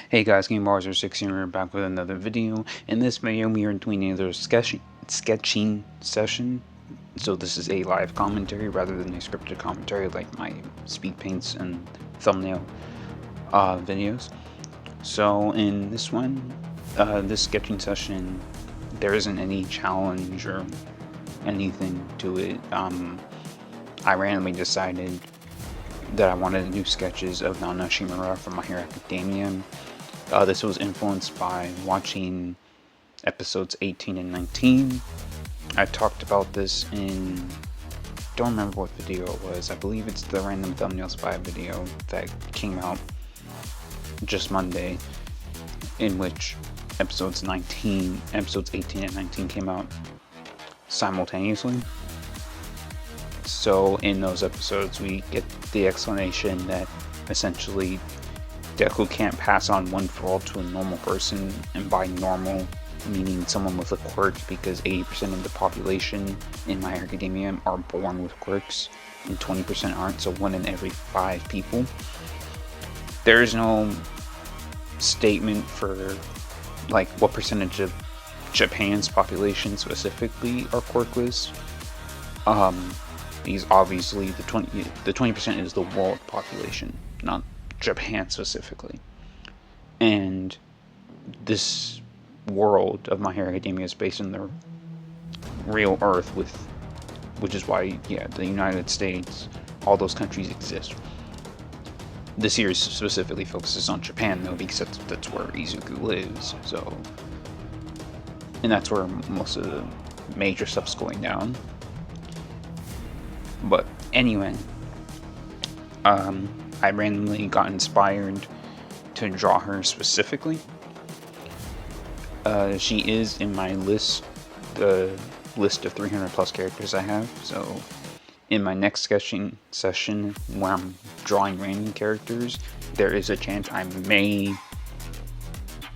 Hey guys, Game Bars 6 here, back with another video. In this video, we are doing another sketching session. So this is a live commentary rather than a scripted commentary like my speed paints and thumbnail videos. So in this one, this sketching session, there isn't any challenge or anything to it. I randomly decided that I wanted to do sketches of Nana Shimura from My Hero Academia. This was influenced by watching episodes 18 and 19. I talked about this in, don't remember what video it was. I believe it's the Random Thumbnails by video that came out just Monday, in which episodes 18 and 19 came out simultaneously. So in those episodes, we get the explanation that essentially Deku can't pass on one for all to a normal person, and by normal, meaning someone with a quirk, because 80% of the population in My Hero Academia are born with quirks, and 20% aren't, so 1 in every 5 people. There is no statement for like what percentage of Japan's population specifically are quirkless. These obviously the 20% is the world population, not Japan specifically. And this world of My Hero Academia is based in the real Earth, which is why, yeah, the United States, all those countries exist. The series specifically focuses on Japan though, because that's where Izuku lives. So, and that's where most of the major stuff's going down. But anyway, I randomly got inspired to draw her specifically. She is in my list, the list of 300 plus characters I have. So in my next sketching session, where I'm drawing random characters, there is a chance I may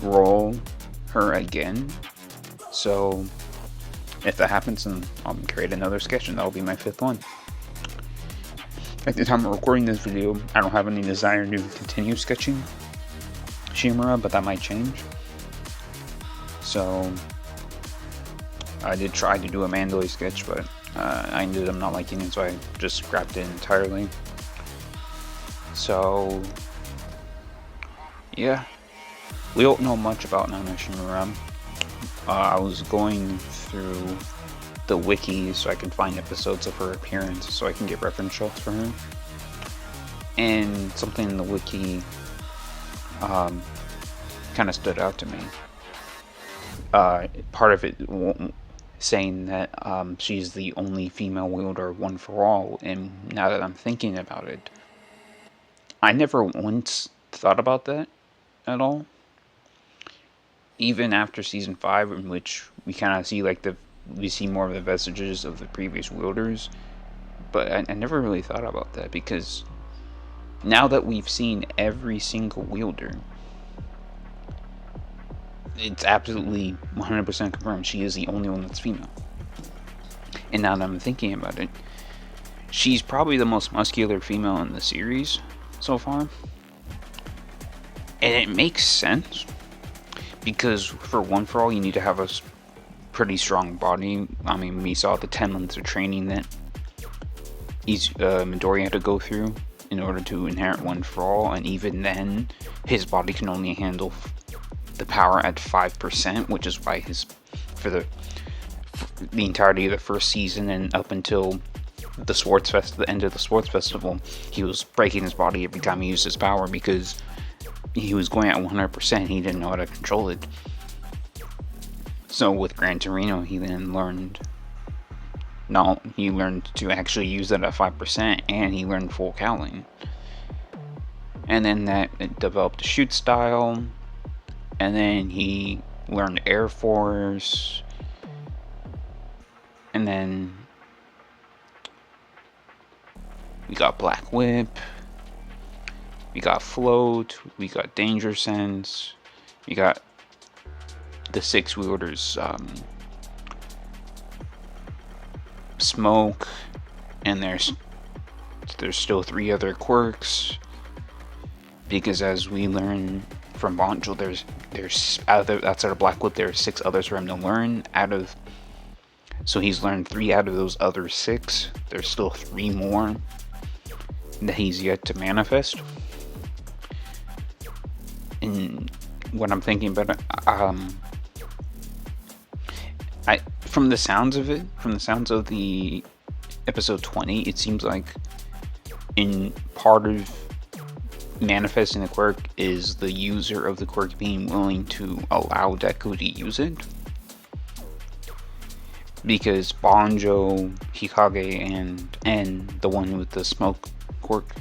roll her again. So if that happens, then I'll create another sketch, and that'll be my 5th one. At the time of recording this video, I don't have any desire to continue sketching Shimura, but that might change. So I did try to do a Mandalay sketch, but I ended up not liking it, so I just scrapped it entirely. So yeah, we don't know much about Nana Shimura. I was going through the wiki so I can find episodes of her appearance so I can get reference shots for her, and something in the wiki kind of stood out to me. Part of it saying that she's the only female wielder one for all, and now that I'm thinking about it, I never once thought about that at all. Even after season 5, in which we kind of see we see more of the vestiges of the previous wielders, but I never really thought about that, because now that we've seen every single wielder, it's absolutely 100% confirmed she is the only one that's female. And now that I'm thinking about it, she's probably the most muscular female in the series so far. And it makes sense, because for one for all, you need to have a pretty strong body. I mean, we saw the 10 months of training that Midori had to go through in order to inherit one for all, and even then, his body can only handle the power at 5%, which is why for the entirety of the first season and up until the end of the sports festival, he was breaking his body every time he used his power, because he was going at 100%. He didn't know how to control it. So with Gran Torino, he then learned to actually use it at 5%, and he learned full cowling. And then it developed a shoot style, and then he learned Air Force, and then we got Black Whip, we got Float, we got Danger Sense, we got the 6 wielders, Smoke, and there's still 3 other quirks, because as we learn from Banjo, there's outside of Blackwood, there are 6 others for him to learn out of. So he's learned 3 out of those other 6. There's still 3 more that he's yet to manifest. And what I'm thinking about it, from the sounds of the episode 20, it seems like in part of manifesting the quirk is the user of the quirk being willing to allow Deku to use it. Because Banjo, Hikage, and the one with the smoke quirk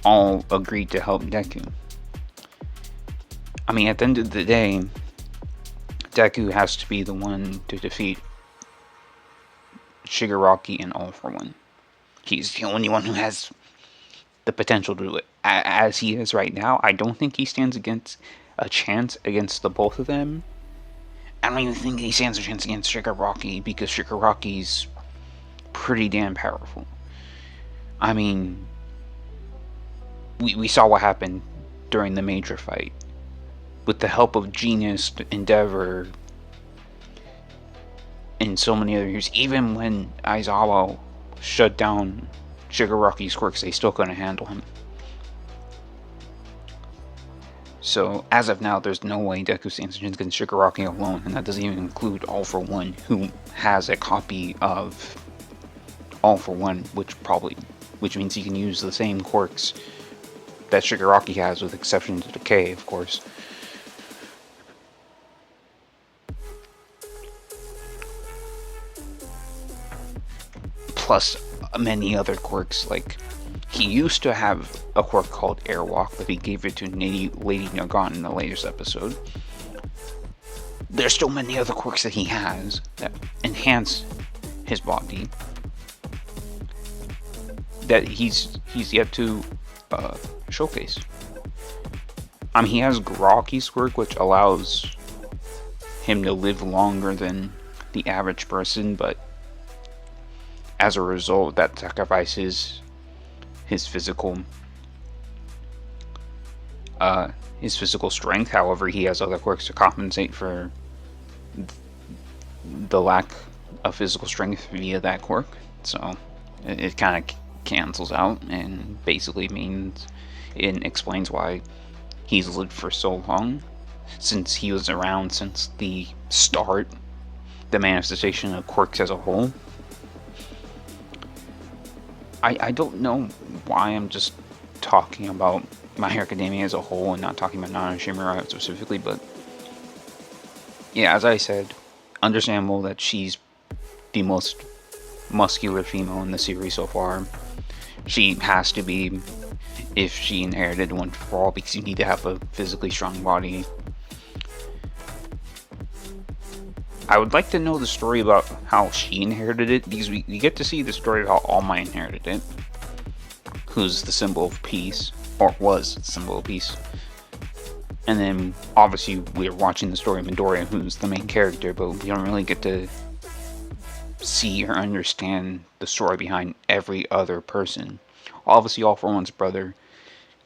all agreed to help Deku. I mean, at the end of the day, Deku has to be the one to defeat Shigaraki and All For One. He's the only one who has the potential to do it. As he is right now, I don't think he stands a chance against the both of them. I don't even think he stands a chance against Shigaraki, because Shigaraki's pretty damn powerful. I mean, we saw what happened during the major fight. With the help of Genius, Endeavor, and so many others, even when Aizawa shut down Shigaraki's quirks, they still couldn't handle him. So, as of now, there's no way Deku stands a chance against Shigaraki alone, and that doesn't even include All For One, who has a copy of All For One, which means he can use the same quirks that Shigaraki has, with exception to Decay, of course. Plus many other quirks. Like, he used to have a quirk called Airwalk, but he gave it to Lady Nagan in the latest episode. There's still many other quirks that he has that enhance his body that he's yet to showcase. I mean, he has Garaki's quirk, which allows him to live longer than the average person, but as a result, that sacrifices his physical strength. However, he has other quirks to compensate for the lack of physical strength via that quirk. So it kind of cancels out, and basically means it explains why he's lived for so long, since he was around since the start, the manifestation of quirks as a whole. I don't know why I'm just talking about My Hero Academia as a whole and not talking about Nana Shimura specifically, but yeah, as I said, understandable that she's the most muscular female in the series so far. She has to be, if she inherited One For All, because you need to have a physically strong body. I would like to know the story about how she inherited it, because we get to see the story of how All Might inherited it, who's the symbol of peace, or was the symbol of peace. And then, obviously, we're watching the story of Midoriya, who's the main character, but we don't really get to see or understand the story behind every other person. Obviously, All For One's brother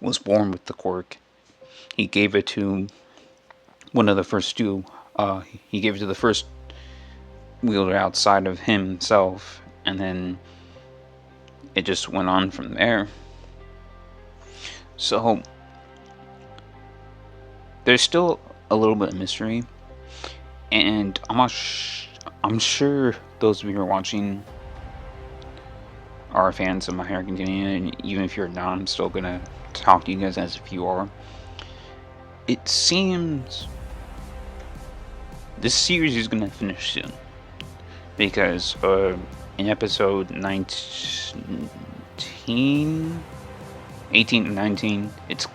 was born with the quirk. He gave it to one of the first two. He gave it to the first wielder outside of himself, and then it just went on from there. So there's still a little bit of mystery, and I'm sure those of you who are watching are fans of My Hero Academia, and even if you're not, I'm still gonna talk to you guys as if you are. It seems this series is gonna finish soon, because in episode 18 and 19, it's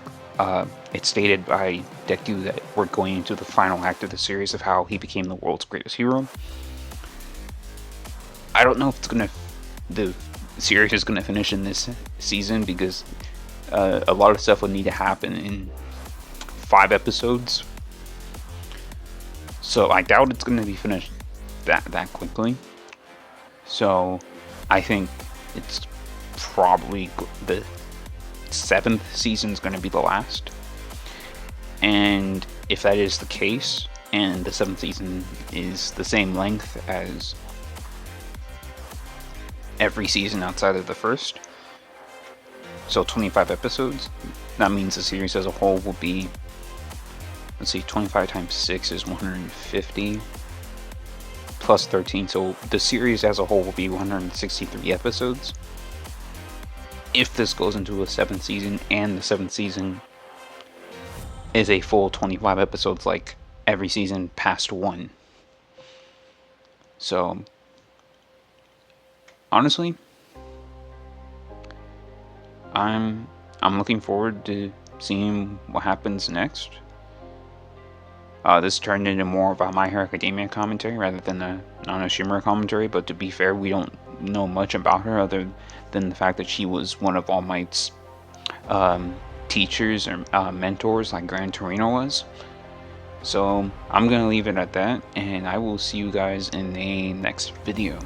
stated by Deku that we're going into the final act of the series of how he became the world's greatest hero. I don't know if the series is gonna finish in this season, because a lot of stuff would need to happen in 5 episodes. So I doubt it's gonna be finished that quickly. So I think it's probably the 7th season is going to be the last. And if that is the case, and the 7th season is the same length as every season outside of the first, so 25 episodes, that means the series as a whole will be, let's see, 25 times 6 is 150 plus 13, so the series as a whole will be 163 episodes. If this goes into a 7th season, and the 7th season is a full 25 episodes like every season past 1. So honestly, I'm looking forward to seeing what happens next. This turned into more of a My Hero Academia commentary rather than a Shimura commentary, but to be fair, we don't know much about her other than the fact that she was one of All Might's teachers or mentors, like Gran Torino was. So I'm gonna leave it at that, and I will see you guys in the next video.